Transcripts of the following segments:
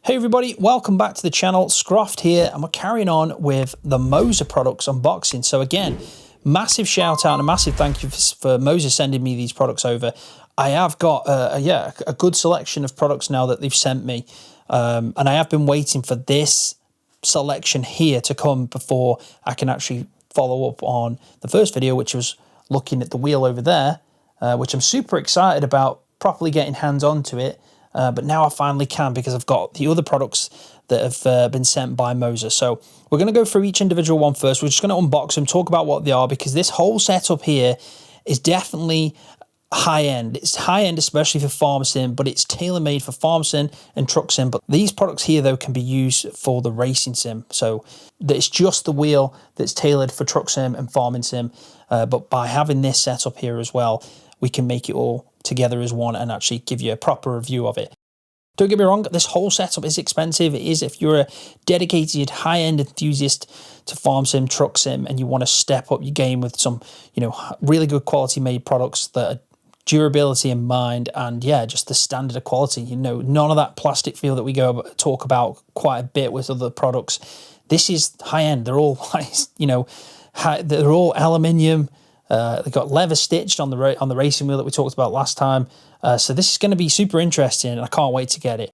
Hey everybody, welcome back to the channel. Scroft here, and we're carrying on with the MOZA products unboxing. So again, massive shout out and a massive thank you for MOZA sending me these products over. I have got a good selection of products now that they've sent me, and I have been waiting for this selection here to come before I can actually follow up on the first video, which was looking at the wheel over there, which I'm super excited about properly getting hands on to it. But now I finally can, because I've got the other products that have been sent by MOZA. So we're going to go through each individual one first. We're just going to unbox them, talk about what they are, because this whole setup here is definitely high end. It's high end, especially for farm sim, but it's tailor-made for farm sim and truck sim. But these products here, though, can be used for the racing sim. So it's just the wheel that's tailored for truck sim and farming sim. But by having this setup here as well, we can make it all together as one and actually give you a proper review of it. Don't get me wrong, this whole setup is expensive. It is if you're a dedicated high-end enthusiast to farm sim, truck sim, and you want to step up your game with some, really good quality made products that are durability in mind, and yeah, just the standard of quality. None of that plastic feel that we talk about quite a bit with other products. This is high-end. They're all they're all aluminium. They've got leather stitched on the racing wheel that we talked about last time. So this is going to be super interesting, and I can't wait to get it.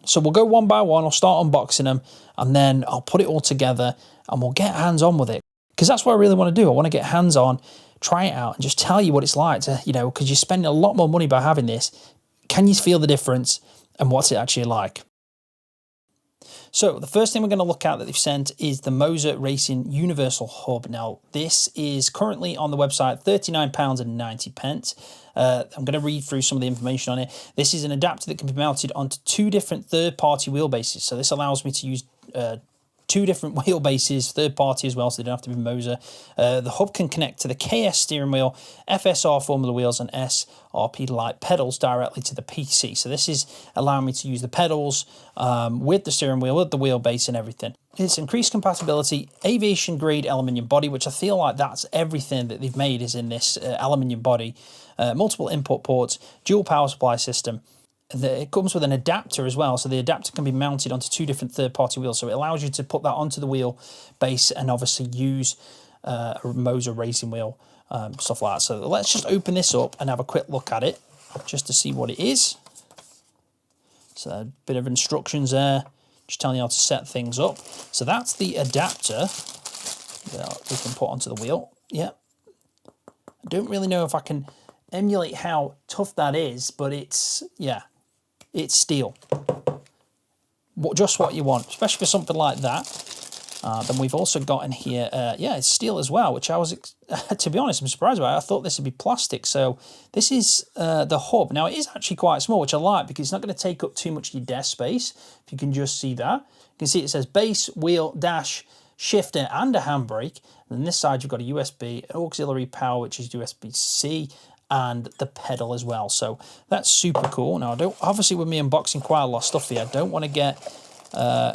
So we'll go one by one. I'll start unboxing them, and then I'll put it all together, and we'll get hands on with it. Because that's what I really want to do. I want to get hands on, try it out, and just tell you what it's like to, because you're spending a lot more money by having this. Can you feel the difference, and what's it actually like? So the first thing we're going to look at that they've sent is the MOZA Racing Universal Hub. Now, this is currently on the website £39.90. I'm going to read through some of the information on it. This is an adapter that can be mounted onto two different third-party wheelbases. So this allows me to use two different wheelbases, third party as well, so they don't have to be MOZA. The hub can connect to the KS steering wheel, FSR Formula wheels, and SRP light pedals directly to the PC. So this is allowing me to use the pedals with the steering wheel, with the wheelbase and everything. It's increased compatibility, aviation grade aluminium body, which I feel like that's everything that they've made is in this aluminium body. Multiple input ports, dual power supply system. It comes with an adapter as well, so the adapter can be mounted onto two different third-party wheels, so it allows you to put that onto the wheel base and obviously use a MOZA racing wheel, stuff like that. So let's just open this up and have a quick look at it, just to see what it is. So a bit of instructions there, just telling you how to set things up. So that's the adapter that we can put onto the wheel. Yeah, I don't really know if I can emulate how tough that is, but it's steel. Just what you want, especially for something like that. Then we've also got in here, it's steel as well, which I was, to be honest, I'm surprised about. I thought this would be plastic. So this is the hub. Now, it is actually quite small, which I like, because it's not going to take up too much of your desk space. If you can just see that. You can see it says base, wheel, dash, shifter, and a handbrake. And then this side, you've got a USB, an auxiliary power, which is USB-C, and the pedal as well. So that's super cool. Now, obviously with me unboxing quite a lot of stuff here, I don't want to get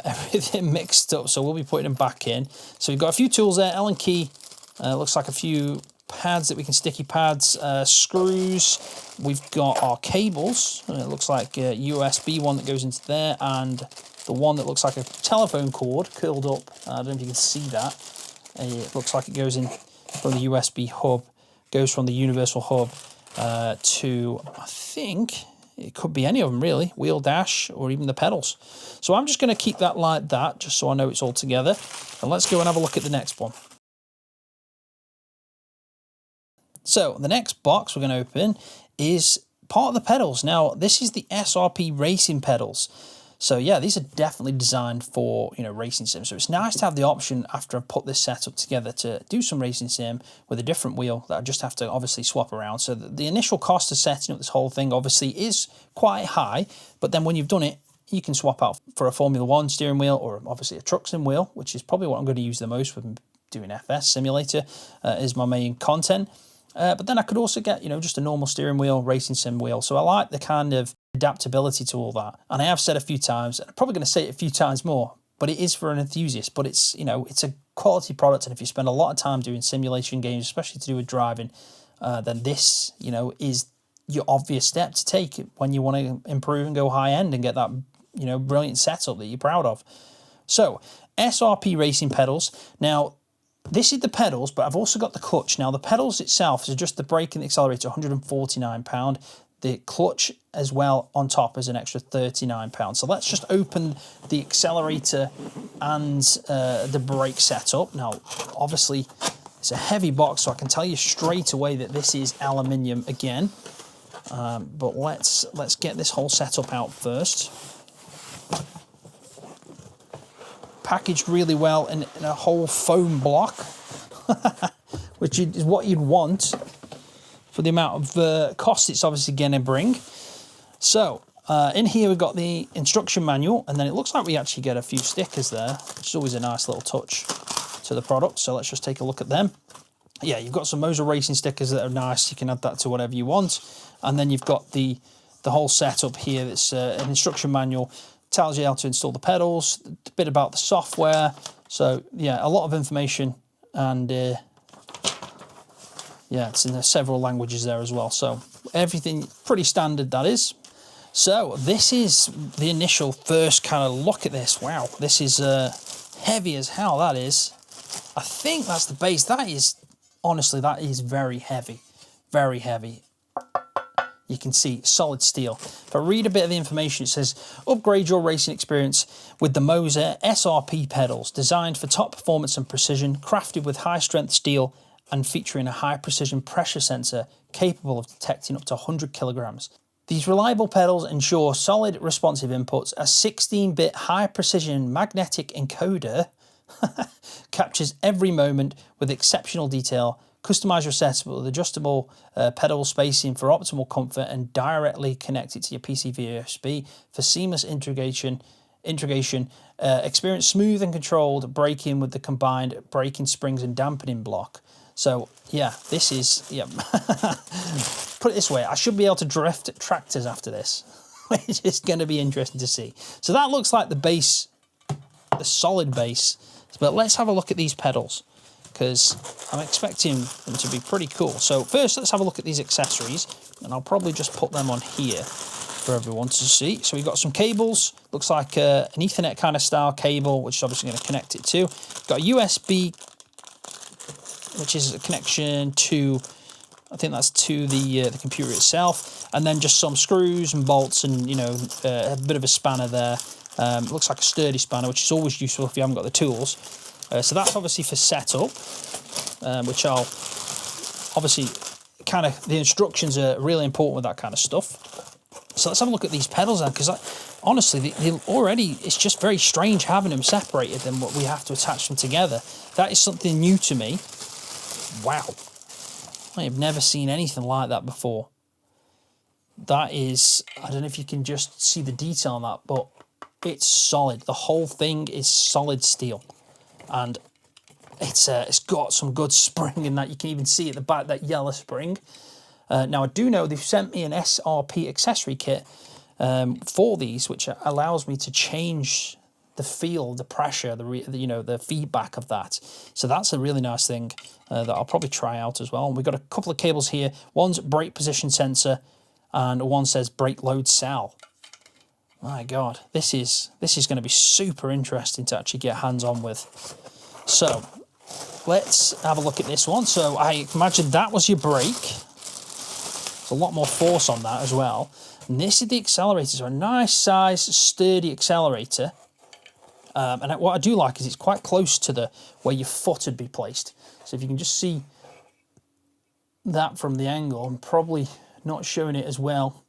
everything mixed up, so we'll be putting them back in. So we've got a few tools there, Allen key, looks like a few pads that we can, sticky pads, screws. We've got our cables, it looks like a USB one that goes into there, and the one that looks like a telephone cord curled up. I don't know if you can see that. It looks like it goes in from the USB hub, goes from the universal hub to, I think it could be any of them really, wheel, dash, or even the pedals. So I'm just going to keep that like that, just so I know it's all together. And let's go and have a look at the next one. So the next box we're going to open is part of the pedals. Now, this is the SRP Racing Pedals. So yeah, these are definitely designed for, racing sim. So it's nice to have the option, after I've put this setup together, to do some racing sim with a different wheel that I just have to obviously swap around. So the initial cost of setting up this whole thing obviously is quite high, but then when you've done it, you can swap out for a Formula 1 steering wheel, or obviously a truck sim wheel, which is probably what I'm going to use the most when doing FS simulator, is my main content. But then I could also get, just a normal steering wheel, racing sim wheel. So I like the kind of adaptability to all that. And I have said a few times, and I'm probably going to say it a few times more, but it is for an enthusiast. But it's, it's a quality product. And if you spend a lot of time doing simulation games, especially to do with driving, then this, is your obvious step to take when you want to improve and go high end and get that you know, brilliant setup that you're proud of. So, SRP Racing Pedals. Now, this is the pedals, but I've also got the clutch. Now, the pedals itself is just the brake and the accelerator, £149. The clutch as well on top is an extra £39. So let's just open the accelerator and the brake setup. Now, obviously, it's a heavy box, so I can tell you straight away that this is aluminium again. But let's get this whole setup out first. Packaged really well in a whole foam block, which is what you'd want for the amount of cost it's obviously going to bring. So in here we've got the instruction manual, and then it looks like we actually get a few stickers there, which is always a nice little touch to the product. So let's just take a look at them. Yeah, you've got some MOZA Racing stickers that are nice. You can add that to whatever you want. And then you've got the whole setup here. That's an instruction manual, tells you how to install the pedals, a bit about the software. So yeah, a lot of information, and yeah, it's in several languages there as well. So everything pretty standard, that is. So this is the initial first kind of look at this. Wow, this is heavy as hell, that is. I think that's the base. That is, honestly, that is very heavy. Very heavy. You can see solid steel. If I read a bit of the information, it says, upgrade your racing experience with the MOZA SRP pedals, designed for top performance and precision, crafted with high strength steel and featuring a high precision pressure sensor capable of detecting up to 100 kilograms. These reliable pedals ensure solid responsive inputs. A 16-bit high precision magnetic encoder captures every moment with exceptional detail. Customize your setup with adjustable pedal spacing for optimal comfort, and directly connect it to your PC via USB for seamless integration. Experience smooth and controlled braking with the combined braking springs and dampening block. So yeah, this is, yeah. Put it this way, I should be able to drift tractors after this, which is going to be interesting to see. So that looks like the base, the solid base. But let's have a look at these pedals, because I'm expecting them to be pretty cool. So first, let's have a look at these accessories, and I'll probably just put them on here for everyone to see. So we've got some cables, looks like an Ethernet kind of style cable, which is obviously going to connect it to. We've got a USB, which is a connection to, I think that's to the computer itself, and then just some screws and bolts, and you know, a bit of a spanner there. Looks like a sturdy spanner, which is always useful if you haven't got the tools. So that's obviously for setup, which I'll obviously kind of, the instructions are really important with that kind of stuff. So let's have a look at these pedals then, because honestly, they already, it's just very strange having them separated than what we have to attach them together. That is something new to me. Wow. I have never seen anything like that before. That is, I don't know if you can just see the detail on that, but it's solid. The whole thing is solid steel. And it's got some good spring in that. You can even see at the back that yellow spring. Now I do know they've sent me an SRP Accessory Kit for these, which allows me to change the feel, the pressure, the feedback of that. So that's a really nice thing that I'll probably try out as well. And we've got a couple of cables here. One's brake position sensor, and one says brake load cell. My God, this is going to be super interesting to actually get hands on with. So let's have a look at this one. So I imagine that was your brake. There's a lot more force on that as well. And this is the accelerator. So a nice size, sturdy accelerator. And what I do like is it's quite close to where your foot would be placed. So if you can just see that from the angle, I'm probably not showing it as well.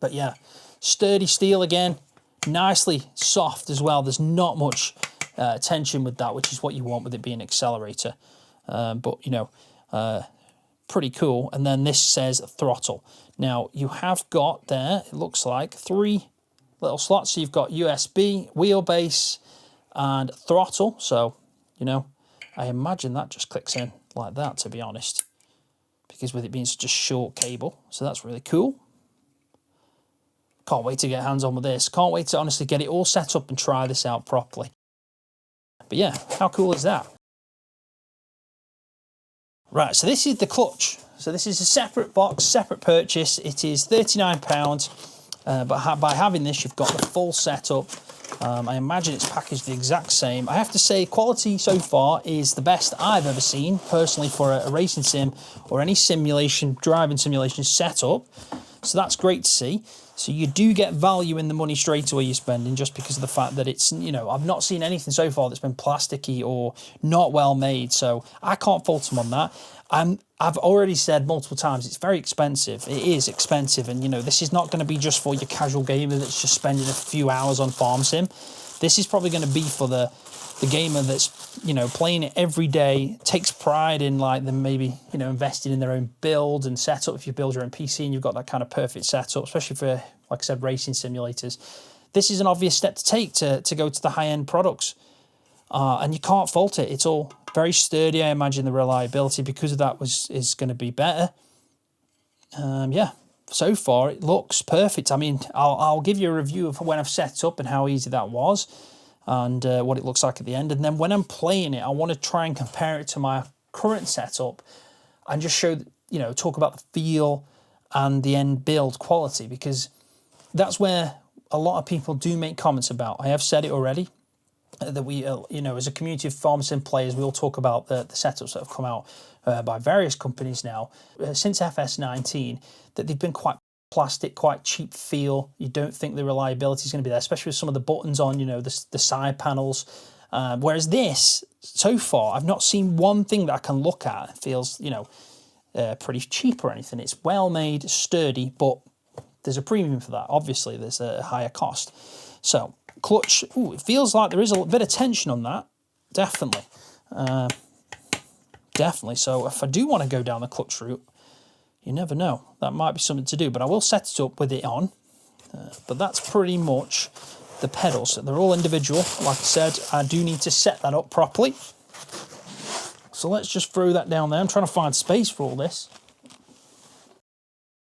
But yeah, sturdy steel again, nicely soft as well. There's not much tension with that, which is what you want with it being an accelerator. But, you know, pretty cool. And then this says throttle. Now, you have got there, it looks like, 3 little slots. So you've got USB, wheelbase, and throttle. So, you know, I imagine that just clicks in like that, to be honest, because with it being such a short cable. So that's really cool. Can't wait to get hands on with this. Can't wait to honestly get it all set up and try this out properly. But yeah, how cool is that? Right, so this is the clutch. So this is a separate box, separate purchase. It is £39. But by having this, you've got the full setup. I imagine it's packaged the exact same. I have to say, quality so far is the best I've ever seen, personally, for a racing sim or any simulation, driving simulation setup. So that's great to see. So you do get value in the money straight away you're spending, just because of the fact that it's, you know, I've not seen anything so far that's been plasticky or not well made. So I can't fault them on that. I've already said multiple times, it's very expensive. It is expensive. And, you know, this is not going to be just for your casual gamer that's just spending a few hours on farm sim. This is probably going to be for the gamer that's, you know, playing it every day, takes pride in, like, them maybe, you know, investing in their own build and setup. If you build your own PC and you've got that kind of perfect setup, especially for, like I said, racing simulators, this is an obvious step to take to go to the high-end products. And you can't fault it. It's all very sturdy. I imagine the reliability because of that is going to be better. Yeah, so far it looks perfect. I mean, I'll give you a review of when I've set it up and how easy that was, and what it looks like at the end. And then when I'm playing it, I want to try and compare it to my current setup and just show, you know, talk about the feel and the end build quality, because that's where a lot of people do make comments about. I have said it already, that we, you know, as a community of farm sim players, we all talk about the setups that have come out by various companies now since FS19, that they've been quite plastic, quite cheap feel. You don't think the reliability is going to be there, especially with some of the buttons on, you know, the side panels. Whereas this, so far, I've not seen one thing that I can look at. It feels, you know, pretty cheap or anything. It's well made, sturdy, but there's a premium for that. Obviously, there's a higher cost. So, clutch, ooh, it feels like there is a bit of tension on that, definitely. Definitely. So if I do want to go down the clutch route, you never know. That might be something to do, but I will set it up with it on. But that's pretty much the pedals. They're all individual. Like I said, I do need to set that up properly. So let's just throw that down there. I'm trying to find space for all this.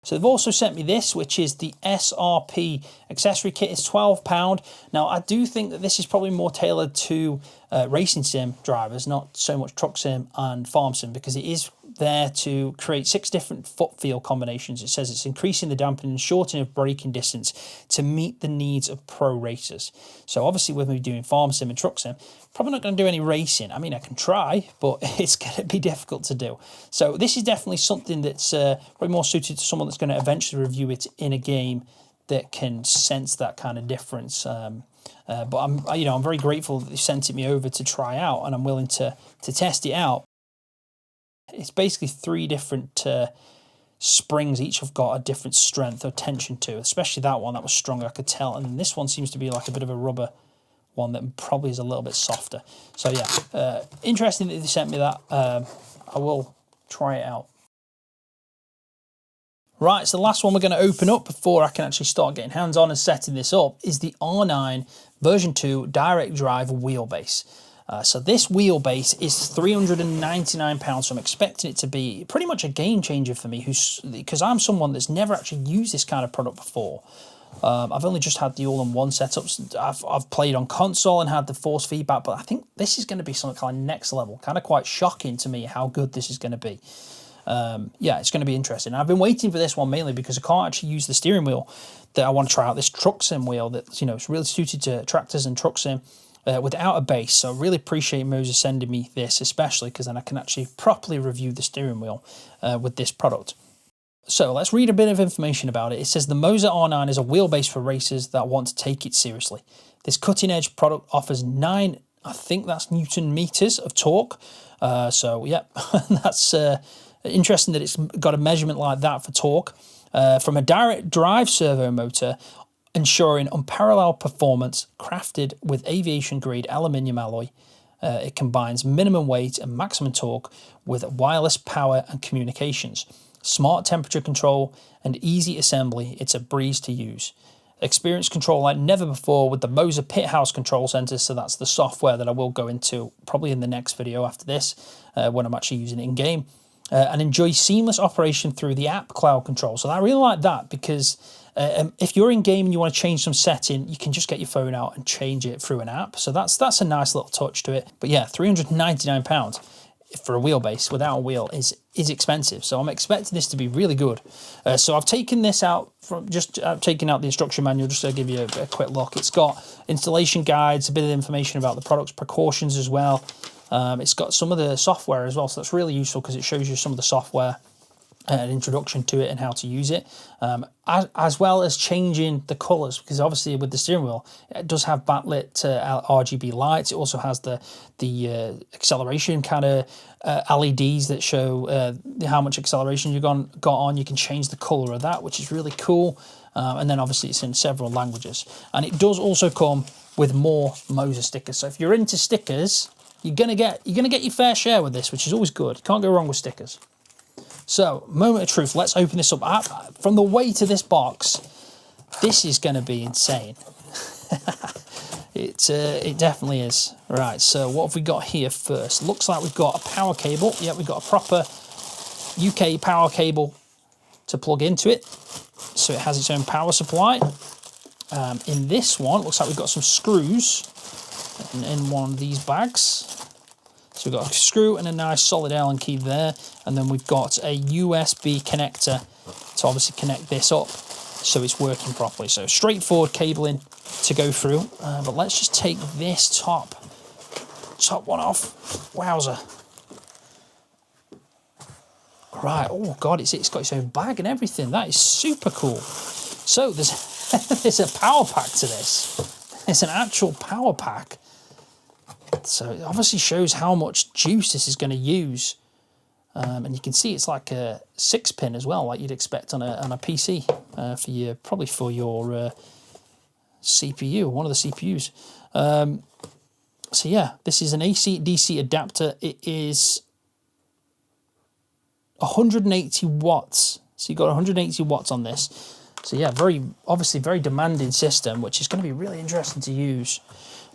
So they've also sent me this, which is the SRP Accessory Kit. It's £12. Now, I do think that this is probably more tailored to racing sim drivers, not so much truck sim and farm sim, because it is there to create 6 different foot feel combinations. It says it's increasing the dampening and shortening of braking distance to meet the needs of pro racers. So obviously with me doing farm sim and truck sim, probably not going to do any racing. I mean, I can try, but it's going to be difficult to do. So this is definitely something that's probably more suited to someone that's going to eventually review it in a game that can sense that kind of difference. But I'm very grateful that they sent it me over to try out, and I'm willing to test it out. It's basically 3 different springs. Each have got a different strength or tension to, especially that one that was stronger, I could tell. And then this one seems to be like a bit of a rubber one that probably is a little bit softer. So yeah, interesting that they sent me that. I will try it out. Right, so the last one we're going to open up before I can actually start getting hands-on and setting this up is the R9 version 2 direct drive wheelbase. So this wheelbase is £399, so I'm expecting it to be pretty much a game changer for me, because I'm someone that's never actually used this kind of product before. I've only just had the all-in-one setups. I've played on console and had the force feedback, but I think this is going to be something kind of next level. Kind of quite shocking to me how good this is going to be. Yeah, it's going to be interesting. I've been waiting for this one mainly because I can't actually use the steering wheel that I want to try out. This truck sim wheel that's, you know, it's really suited to tractors and truck sim without a base. So I really appreciate MOZA sending me this, especially because then I can actually properly review the steering wheel with this product. So let's read a bit of information about it. It says the MOZA R9 is a wheelbase for racers that want to take it seriously. This cutting-edge product offers 9, I think that's Newton meters of torque. So yeah, that's interesting that it's got a measurement like that for torque. From a direct drive servo motor, ensuring unparalleled performance, crafted with aviation-grade aluminium alloy. It combines minimum weight and maximum torque with wireless power and communications. Smart temperature control and easy assembly. It's a breeze to use. Experience control like never before with the MOZA Pit House Control Center. So that's the software that I will go into probably in the next video after this, when I'm actually using it in game. And enjoy seamless operation through the app cloud control. So I really like that, because if you're in game and you want to change some setting, you can just get your phone out and change it through an app. So that's a nice little touch to it. But yeah, £399. for a wheelbase without a wheel is expensive. So I'm expecting this to be really good. So I've taken this out from taking out the instruction manual just to give you a quick look. It's got installation guides, a bit of information about the product's precautions as well. It's got some of the software as well, so that's really useful because it shows you some of the software, an introduction to it and how to use it, as well as changing the colours, because obviously with the steering wheel it does have backlit RGB lights. It also has the acceleration kind of LEDs that show how much acceleration you've got on. You can change the colour of that, which is really cool. And then obviously it's in several languages, and it does also come with more MOZA stickers. So if you're into stickers, you're gonna get your fair share with this, which is always good. You can't go wrong with stickers. So, moment of truth, let's open this up. From the weight of this box, this is going to be insane. It definitely is. Right, so what have we got here first? Looks like we've got a power cable. Yeah, we've got a proper UK power cable to plug into it. So it has its own power supply. In this one, looks like we've got some screws in one of these bags. So we've got a screw and a nice solid Allen key there, and then we've got a USB connector to obviously connect this up so it's working properly. So straightforward cabling to go through, but let's just take this top one off. Wowzer. Right, oh God, it's got its own bag and everything. That is super cool. So there's a power pack to this. It's an actual power pack. So it obviously shows how much juice this is going to use. And you can see it's like a 6-pin as well, like you'd expect on a PC, probably for your CPU, one of the CPUs. So yeah, this is an AC/DC adapter. It is 180 watts. So you've got 180 watts on this. So yeah, obviously very demanding system, which is going to be really interesting to use.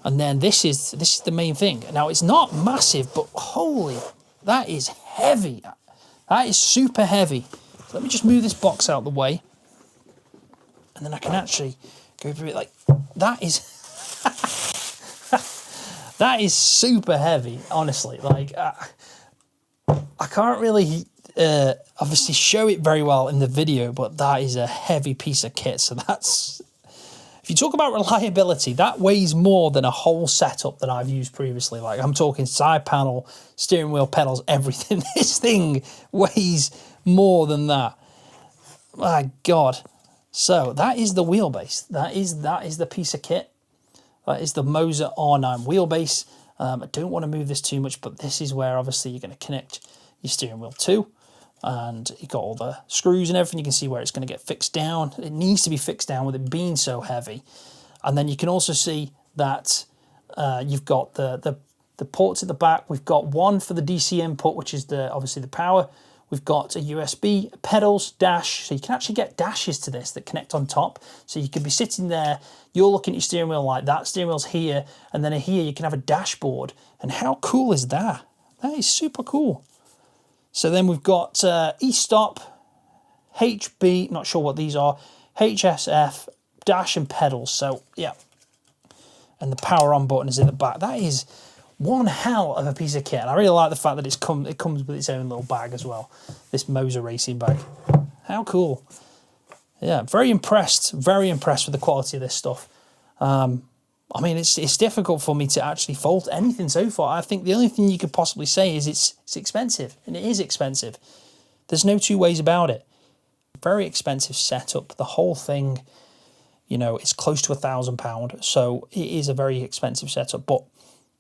And then this is the main thing. Now it's not massive, but holy, that is heavy. That is super heavy. So let me just move this box out of the way, and then I can actually go through it. Like that is that is super heavy. Honestly, like I can't really obviously show it very well in the video, but that is a heavy piece of kit. So that's. If you talk about reliability, that weighs more than a whole setup that I've used previously. Like I'm talking side panel, steering wheel, pedals, everything. This thing weighs more than that. My God. So that is the wheelbase. That is the piece of kit. That is the MOZA R9 wheelbase. I don't want to move this too much, but this is where obviously you're going to connect your steering wheel to. And you've got all the screws and everything. You can see where it's going to get fixed down. It needs to be fixed down with it being so heavy. And then you can also see that you've got the ports at the back. We've got one for the DC input, which is obviously the power. We've got a USB, pedals, dash. So you can actually get dashes to this that connect on top. So you could be sitting there, you're looking at your steering wheel like that. Steering wheel's here, and then here you can have a dashboard. And how cool is that? That is super cool. So then we've got e-stop, HB, not sure what these are, HSF, dash and pedals. So yeah, and the power on button is in the back. That is one hell of a piece of kit. And I really like the fact that it comes with its own little bag as well, this MOZA racing bag. How cool. Yeah, very impressed with the quality of this stuff. I mean, it's difficult for me to actually fault anything so far. I think the only thing you could possibly say is it's expensive, and it is expensive. There's no two ways about it. Very expensive setup. The whole thing, you know, it's close to £1,000, so it is a very expensive setup. But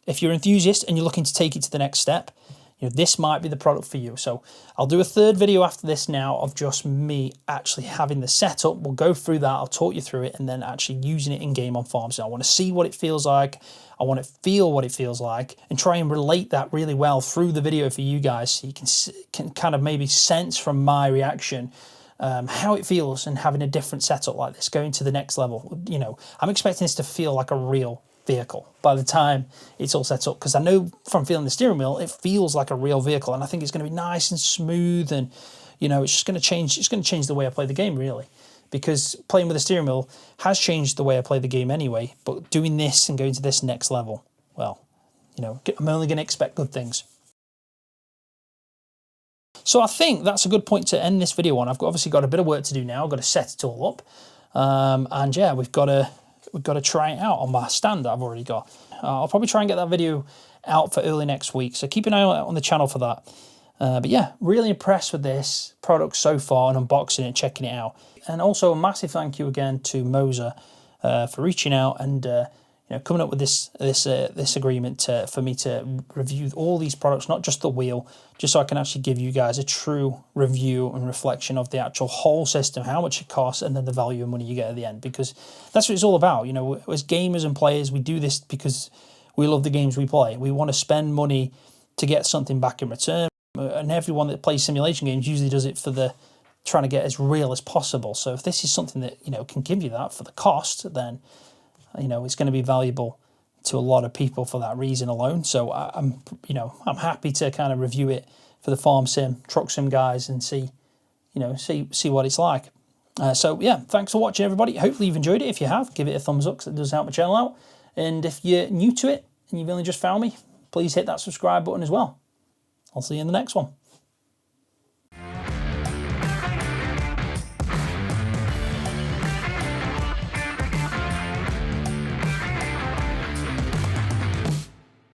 if you're an enthusiast and you're looking to take it to the next step, you know, this might be the product for you. So I'll do a third video after this now of just me actually having the setup. We'll go through that. I'll talk you through it, and then actually using it in game on farm. So I want to see what it feels like. I want to feel what it feels like, and try and relate that really well through the video for you guys, so you can kind of maybe sense from my reaction how it feels, and having a different setup like this, going to the next level. You know, I'm expecting this to feel like a real vehicle by the time it's all set up, because I know from feeling the steering wheel it feels like a real vehicle, and I think it's going to be nice and smooth, and you know, it's just going to change. It's going to change the way I play the game, really, because playing with the steering wheel has changed the way I play the game anyway. But doing this and going to this next level, well, you know, I'm only going to expect good things. So I think that's a good point to end this video on. I've obviously got a bit of work to do now. I've got to set it all up. And yeah, we've got to try it out on my stand that I've already got. I'll probably try and get that video out for early next week. So keep an eye out on the channel for that. But yeah, really impressed with this product so far and unboxing it, checking it out. And also a massive thank you again to MOZA for reaching out and you know, coming up with this agreement for me to review all these products, not just the wheel, just so I can actually give you guys a true review and reflection of the actual whole system, how much it costs, and then the value of money you get at the end, because that's what it's all about. You know, as gamers and players, we do this because we love the games we play. We want to spend money to get something back in return, and everyone that plays simulation games usually does it for the trying to get as real as possible. So if this is something that, you know, can give you that for the cost, then, you know, it's going to be valuable to a lot of people for that reason alone. So I'm happy to kind of review it for the farm sim, truck sim guys, and see what it's like. So yeah, thanks for watching, everybody. Hopefully you've enjoyed it. If you have, give it a thumbs up, because it does help my channel out. And if you're new to it and you've only just found me, please hit that subscribe button as well. I'll see you in the next one.